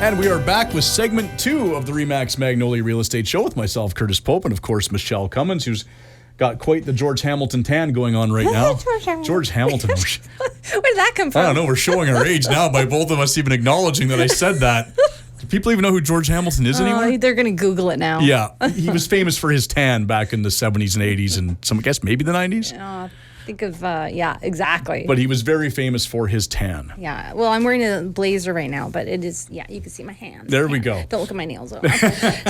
And we are back with segment 2 of the RE/MAX Magnolia Real Estate Show with myself, Curtis Pope, and of course, Michele Cummins, who's got quite the George Hamilton tan going on right now. George Hamilton. Where did that come from? I don't know. We're showing our age now by both of us even acknowledging that I said that. Do people even know who George Hamilton is anymore? They're going to Google it now. Yeah. He was famous for his tan back in the 70s and 80s and I guess maybe the 90s. Think of, yeah, exactly. But he was very famous for his tan. Yeah. Well, I'm wearing a blazer right now, but it is, yeah, you can see my hands. There we go. Don't look at my nails, though. Okay.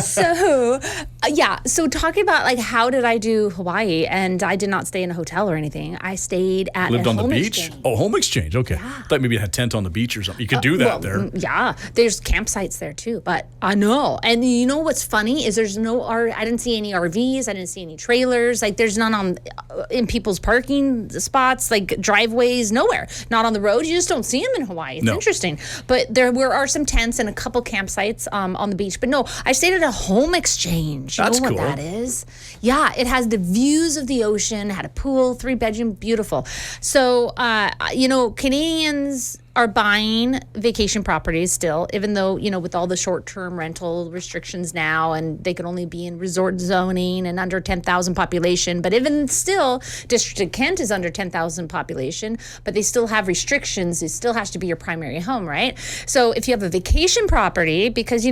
So talking about, like, how did I do Hawaii? And I did not stay in a hotel or anything. I stayed at Lived a on the home beach? exchange. Oh, home exchange. Okay. Yeah. Thought maybe you had a tent on the beach or something. You could do that there. Yeah. There's campsites there, too. But I know. And you know what's funny is there's no, I didn't see any RVs. I didn't see any trailers. Like, there's none in people's parking spots. Like driveways, nowhere. Not on the road. You just don't see them in Hawaii. It's interesting. But there are some tents and a couple campsites on the beach. But no, I stayed at a home exchange. You That's know what cool. that is? Yeah, it has the views of the ocean, had a pool, 3-bedroom, beautiful. So, Canadians are buying vacation properties still, even though, with all the short-term rental restrictions now, and they can only be in resort zoning and under 10,000 population. But even still, District of Kent is under 10,000 population, but they still have restrictions. It still has to be your primary home, right? So if you have a vacation property, because,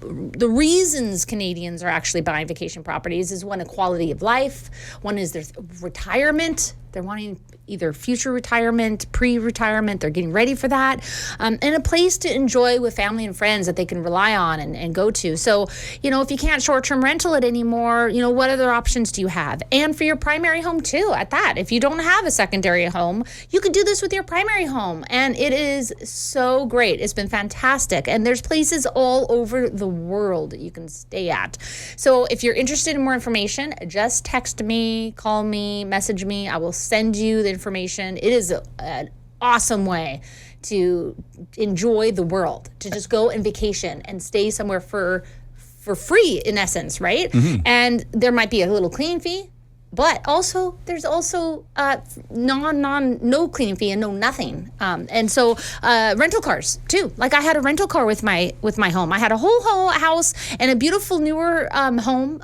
the reasons Canadians are actually buying vacation properties is one, a quality of life. One is their retirement. They're wanting either future retirement, pre-retirement. They're getting ready for that. And a place to enjoy with family and friends that they can rely on and go to. So, if you can't short-term rental it anymore, what other options do you have? And for your primary home too, at that. If you don't have a secondary home, you can do this with your primary home. And it is so great. It's been fantastic. And there's places all over the world that you can stay at. So if you're interested in more information, just text me, call me, message me. I will send you the information. It is an awesome way to enjoy the world, to just go and vacation and stay somewhere for free, in essence, right? Mm-hmm. And there might be a little cleaning fee, but there's also no cleaning fee and no nothing. And so rental cars too. Like I had a rental car with my home. I had a whole house and a beautiful newer home,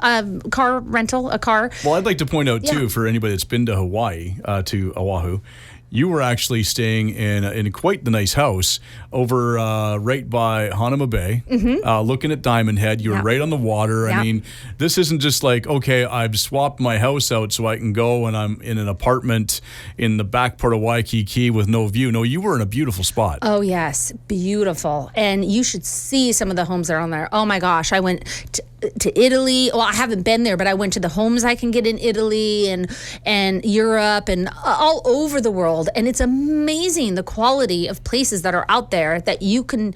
car rental, a car. Well, I'd like to point out too, for anybody that's been to Hawaii, to Oahu, you were actually staying in quite the nice house over right by Hanama Bay, looking at Diamond Head. You were right on the water. I mean, this isn't just like, okay, I've swapped my house out so I can go and I'm in an apartment in the back part of Waikiki with no view. No, you were in a beautiful spot. Oh, yes. Beautiful. And you should see some of the homes that are on there. Oh, my gosh. I went to Italy. Well, I haven't been there, but I went to the homes I can get in Italy and Europe and all over the world. And it's amazing the quality of places that are out there that you can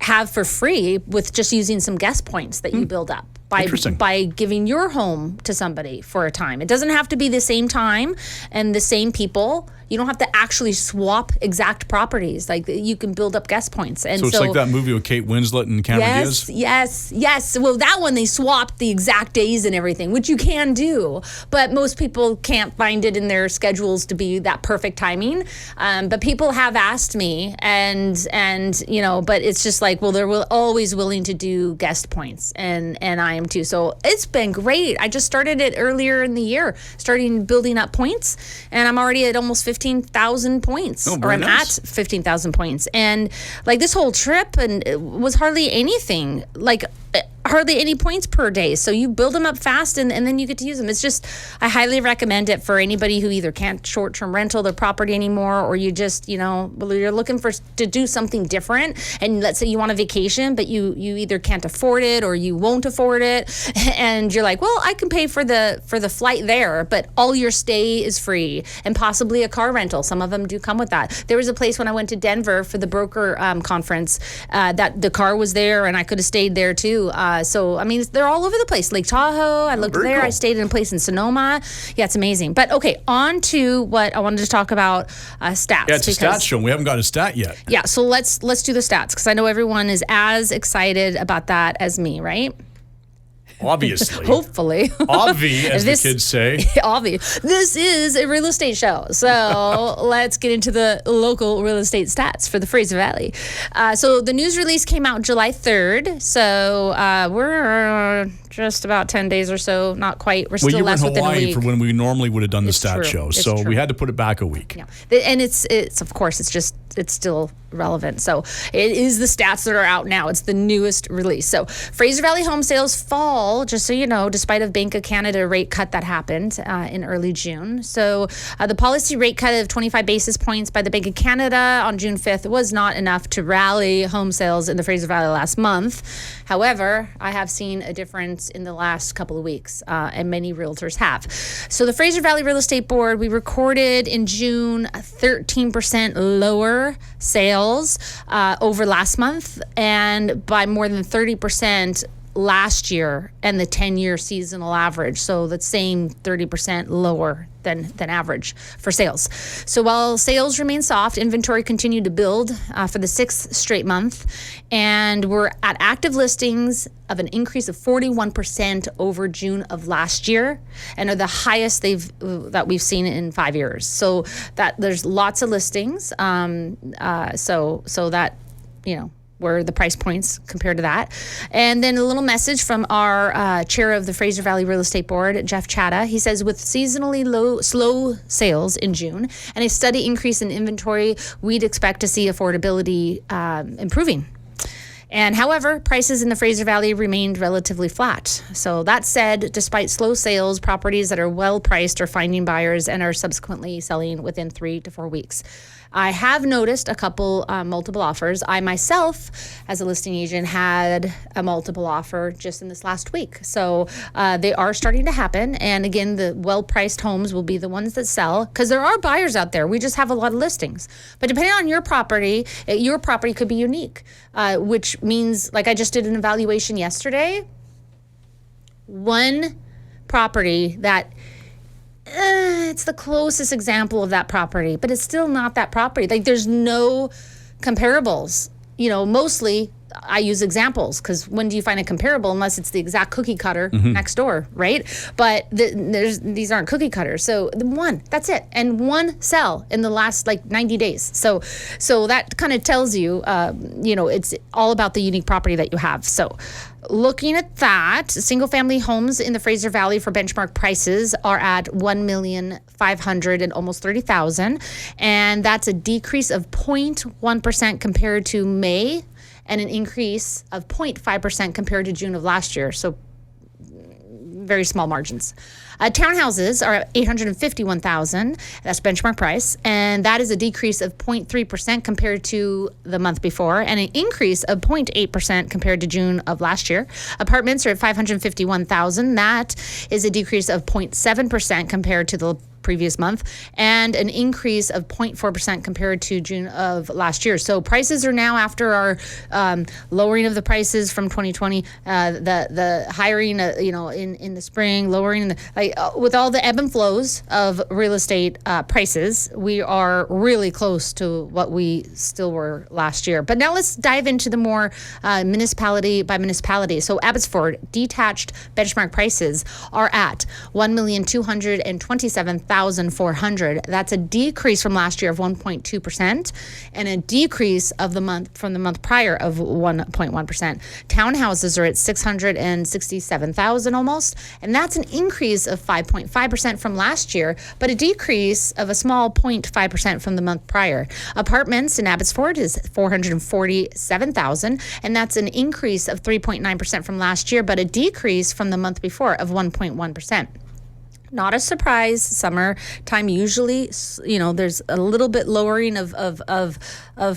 have for free with just using some guest points that you build up by giving your home to somebody for a time. It doesn't have to be the same time and the same people. You don't have to actually swap exact properties. Like you can build up guest points. And so it's like that movie with Kate Winslet and Cameron Diaz? Yes. Well, that one, they swapped the exact days and everything, which you can do. But most people can't find it in their schedules to be that perfect timing. But people have asked me, and but it's just like, well, they're always willing to do guest points, and I am too. So it's been great. I just started it earlier in the year, starting building up points, and I'm already at almost 15,000 points, or I'm at 15,000 points. And like this whole trip and it was hardly anything, like hardly any points per day. So you build them up fast and then you get to use them. It's just, I highly recommend it for anybody who either can't short-term rental their property anymore, or you just, you're looking to do something different. And let's say you want a vacation, but you either can't afford it or you won't afford it. And you're like, well, I can pay for the flight there, but all your stay is free, and possibly a car rental. Some of them do come with that. There was a place when I went to Denver for the broker conference that the car was there, and I could have stayed there too. So, I mean, they're all over the place. Lake Tahoe, I looked there. Cool. I stayed in a place in Sonoma. Yeah, it's amazing. But okay, on to what I wanted to talk about, stats. Yeah, it's a stats show. We haven't got a stat yet. Yeah, so let's do the stats, because I know everyone is as excited about that as me, right? Obviously. Hopefully. Obvi, as the kids say. Obvi. This is a real estate show. So let's get into the local real estate stats for the Fraser Valley. So the news release came out July 3rd. So we're just about 10 days or so, not quite. We're still less within a week. You were in Hawaii for when we normally would have done the stat true. show. It's So true. we had to put it back a week. Yeah. And it's of course, it's still relevant. So it is the stats that are out now. It's the newest release. So Fraser Valley home sales fall, just so you know, despite a Bank of Canada rate cut that happened in early June. So the policy rate cut of 25 basis points by the Bank of Canada on June 5th was not enough to rally home sales in the Fraser Valley last month. However, I have seen a difference in the last couple of weeks, and many realtors have. So the Fraser Valley Real Estate Board, we recorded in June 13% lower sales over last month, and by more than 30% last year and the 10-year seasonal average. So the same 30% lower than average for sales. So while sales remain soft, inventory continued to build for the sixth straight month, and we're at active listings of an increase of 41% over June of last year, and are the highest that we've seen in 5 years. So that there's lots of listings. So that, you know, were the price points compared to that. And then a little message from our chair of the Fraser Valley Real Estate Board, Jeff Chatta. He says, with seasonally slow sales in June and a steady increase in inventory, we'd expect to see affordability improving. And however, prices in the Fraser Valley remained relatively flat. So that said, despite slow sales, properties that are well priced are finding buyers and are subsequently selling within 3 to 4 weeks. I have noticed a couple multiple offers. I myself, as a listing agent, had a multiple offer just in this last week. So they are starting to happen. And again, the well-priced homes will be the ones that sell, because there are buyers out there. We just have a lot of listings. But depending on your property could be unique, which means, like I just did an evaluation yesterday, one property that it's the closest example of that property, but it's still not that property. Like, there's no comparables. You know, mostly I use examples, because when do you find a comparable unless it's the exact cookie cutter next door, right? But these aren't cookie cutters. So that's it. And one sell in the last 90 days. So that kind of tells you, it's all about the unique property that you have. So looking at that, single family homes in the Fraser Valley for benchmark prices are at $1,500,000 and almost $30,000. And that's a decrease of 0.1% compared to May, and an increase of 0.5% compared to June of last year. So very small margins. Townhouses are at $851,000. That's benchmark price. And that is a decrease of 0.3% compared to the month before, and an increase of 0.8% compared to June of last year. Apartments are at $551,000. That is a decrease of 0.7% compared to the previous month, and an increase of 0.4% compared to June of last year. So prices are now, after our lowering of the prices from 2020, the hiring, in the spring, lowering, with all the ebb and flows of real estate prices, we are really close to what we still were last year. But now let's dive into the more municipality by municipality. So Abbotsford detached benchmark prices are at $1,227,400. That's a decrease from last year of 1.2%, and a decrease of from the month prior of 1.1%. Townhouses are at $667,000 almost, and that's an increase of 5.5% from last year, but a decrease of a small 0.5% from the month prior. Apartments in Abbotsford is $447,000, and that's an increase of 3.9% from last year, but a decrease from the month before of 1.1%. Not a surprise. Summertime usually, there's a little bit lowering of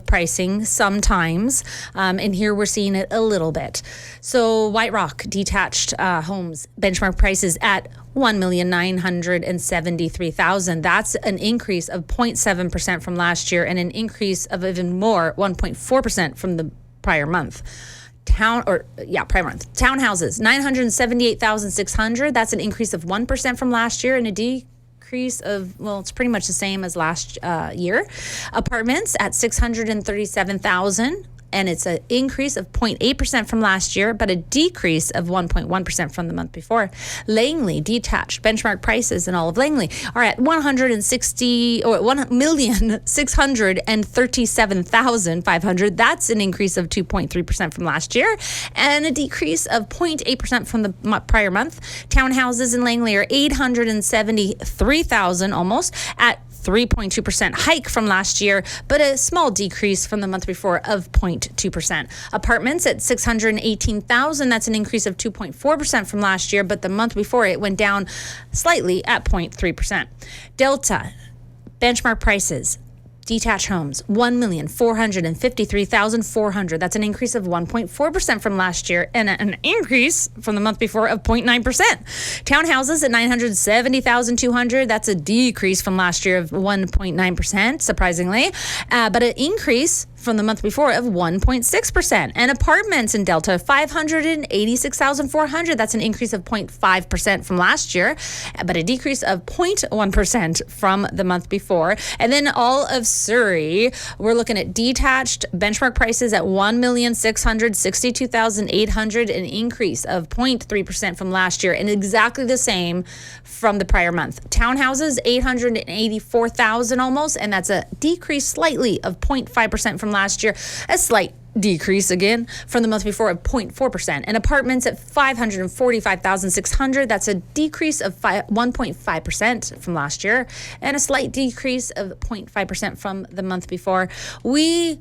pricing sometimes, and here we're seeing it a little bit. So White Rock detached homes benchmark prices at $1,973,000. That's an increase of 0.7% from last year, and an increase of even more, 1.4% from the prior month. Prior month. Townhouses, $978,600. That's an increase of 1% from last year, and a decrease of, it's pretty much the same as last year. Apartments at $637,000. and it's an increase of 0.8% from last year, but a decrease of 1.1% from the month before. Langley detached benchmark prices in all of Langley are at $1,637,500. That's an increase of 2.3% from last year, and a decrease of 0.8% from the prior month. Townhouses in Langley are $873,000 almost, at 3.2% hike from last year, but a small decrease from the month before of 0.2%. Apartments at $618,000, that's an increase of 2.4% from last year, but the month before it went down slightly at 0.3%. Delta benchmark prices. Detached homes, $1,453,400. That's an increase of 1.4% from last year, and an increase from the month before of 0.9%. Townhouses at $970,200. That's a decrease from last year of 1.9%, surprisingly, but an increase from the month before of 1.6%. And apartments in Delta, $586,400. That's an increase of 0.5% from last year, but a decrease of 0.1% from the month before. And then all of Surrey, we're looking at detached benchmark prices at $1,662,800, an increase of 0.3% from last year, and exactly the same from the prior month. Townhouses, $884,000 almost, and that's a decrease slightly of 0.5% from last year, a slight decrease again from the month before of 0.4%. And apartments at $545,600, that's a decrease of 1.5% from last year, and a slight decrease of 0.5% from the month before. We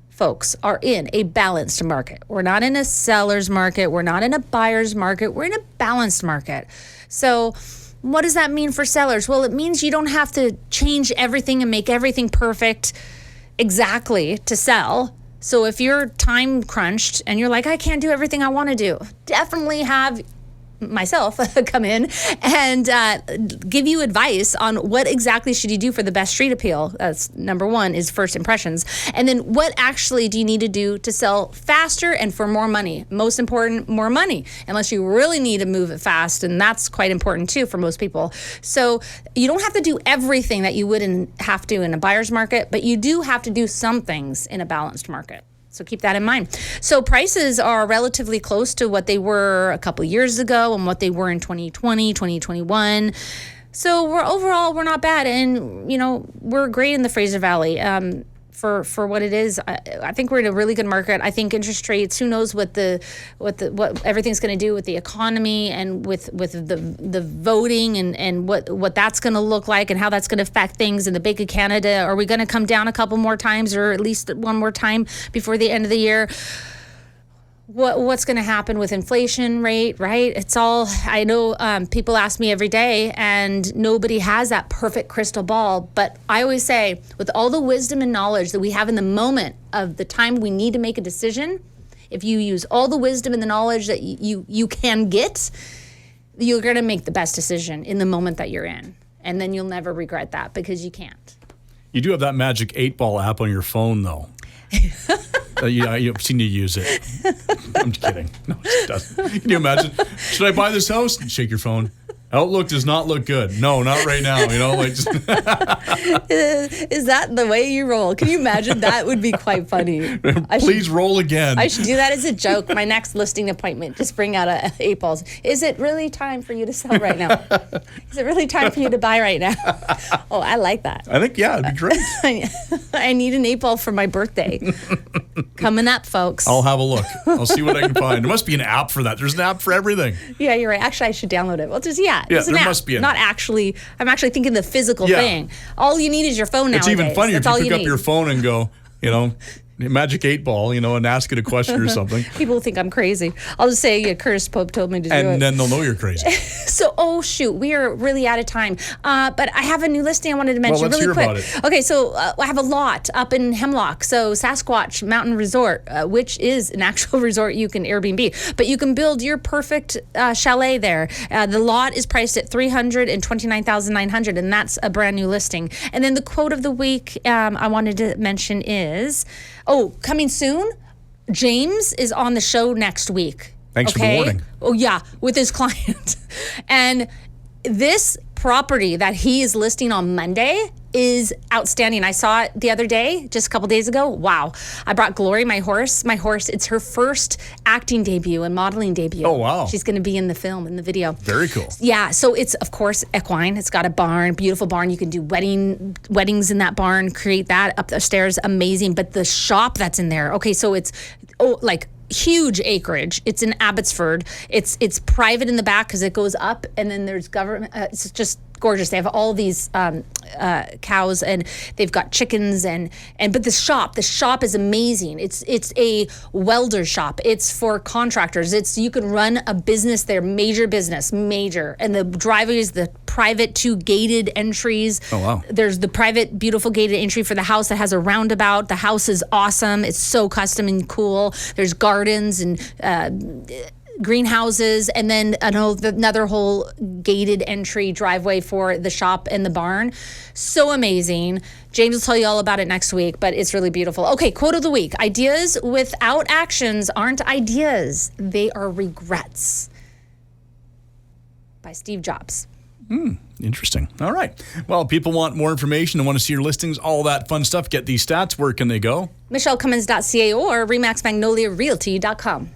folks are in a balanced market. We're not in a seller's market. We're not in a buyer's market. We're in a balanced market. So what does that mean for sellers? Well, it means you don't have to change everything and make everything perfect exactly to sell. So if you're time crunched and you're like, I can't do everything I want to do, definitely have myself come in and give you advice on what exactly should you do for the best street appeal. That's number one, is first impressions. And then what actually do you need to do to sell faster and for more money? Most important, more money, unless you really need to move it fast. And that's quite important too for most people. So you don't have to do everything that you wouldn't have to in a buyer's market, but you do have to do some things in a balanced market. So keep that in mind. So prices are relatively close to what they were a couple years ago and what they were in 2020, 2021. So we're not bad. And, we're great in the Fraser Valley. For what it is, I think we're in a really good market. I think interest rates, who knows what everything's going to do with the economy and with the voting and what that's going to look like and how that's going to affect things in the Bank of Canada. Are we going to come down a couple more times, or at least one more time before the end of the year? What's going to happen with inflation rate, right? It's all, I know people ask me every day, and nobody has that perfect crystal ball. But I always say, with all the wisdom and knowledge that we have in the moment of the time we need to make a decision, if you use all the wisdom and the knowledge that you can get, you're going to make the best decision in the moment that you're in. And then you'll never regret that, because you can't. You do have that Magic 8-Ball app on your phone, though. You've seen you use it. I'm just kidding. No, it doesn't. Can you imagine? Should I buy this house? Shake your phone. Outlook does not look good. No, not right now. Just Is that the way you roll? Can you imagine? That would be quite funny. Please roll again. I should do that as a joke. My next listing appointment, just bring out 8 balls. Is it really time for you to sell right now? Is it really time for you to buy right now? Oh, I like that. I think, yeah, it'd be great. I need an 8 ball for my birthday. Coming up, folks. I'll have a look. I'll see what I can find. There must be an app for that. There's an app for everything. Yeah, you're right. Actually, I should download it. Well, there must be an app. I'm actually thinking the physical thing. All you need is your phone nowadays. It's even funnier if That's you pick up your phone and go, Magic 8-Ball, and ask it a question or something. People think I'm crazy. I'll just say, Curtis Pope told me to do it. And then they'll know you're crazy. So, shoot, we are really out of time. But I have a new listing I wanted to mention let's really hear quick. About it. Okay, so I have a lot up in Hemlock. So Sasquatch Mountain Resort, which is an actual resort you can Airbnb. But you can build your perfect chalet there. The lot is priced at $329,900, and that's a brand new listing. And then the quote of the week I wanted to mention is, coming soon, James is on the show next week. Thanks for the warning. Oh, yeah, with his client. And this property that he is listing on Monday is outstanding. I saw it the other day, just a couple days ago. Wow. I brought Glory, my horse. It's her first acting debut and modeling debut. Oh, wow. She's going to be in the film, in the video. Very cool. Yeah, so it's, of course, equine. It's got a barn, beautiful barn. You can do weddings in that barn, create that up the stairs, amazing. But the shop that's in there, okay, so it's like huge acreage. It's in Abbotsford. It's private in the back because it goes up, and then there's government. It's just gorgeous. They have all these cows, and they've got chickens, but the shop is amazing. It's a welder shop. It's for contractors. You can run a business there, major business, and the driveway is the private 2 gated entries. Oh, wow. There's the private, beautiful gated entry for the house that has a roundabout. The house is awesome. It's so custom and cool. There's gardens and greenhouses, and then another whole gated entry driveway for the shop and the barn. So amazing. James will tell you all about it next week, but it's really beautiful. Okay, quote of the week. Ideas without actions aren't ideas. They are regrets. By Steve Jobs. Interesting. All right. Well, people want more information and want to see your listings, all that fun stuff. Get these stats. Where can they go? MichelleCummins.ca or RemaxMagnoliaRealty.com.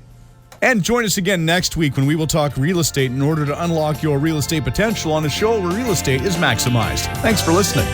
And join us again next week when we will talk real estate in order to unlock your real estate potential on a show where real estate is maximized. Thanks for listening.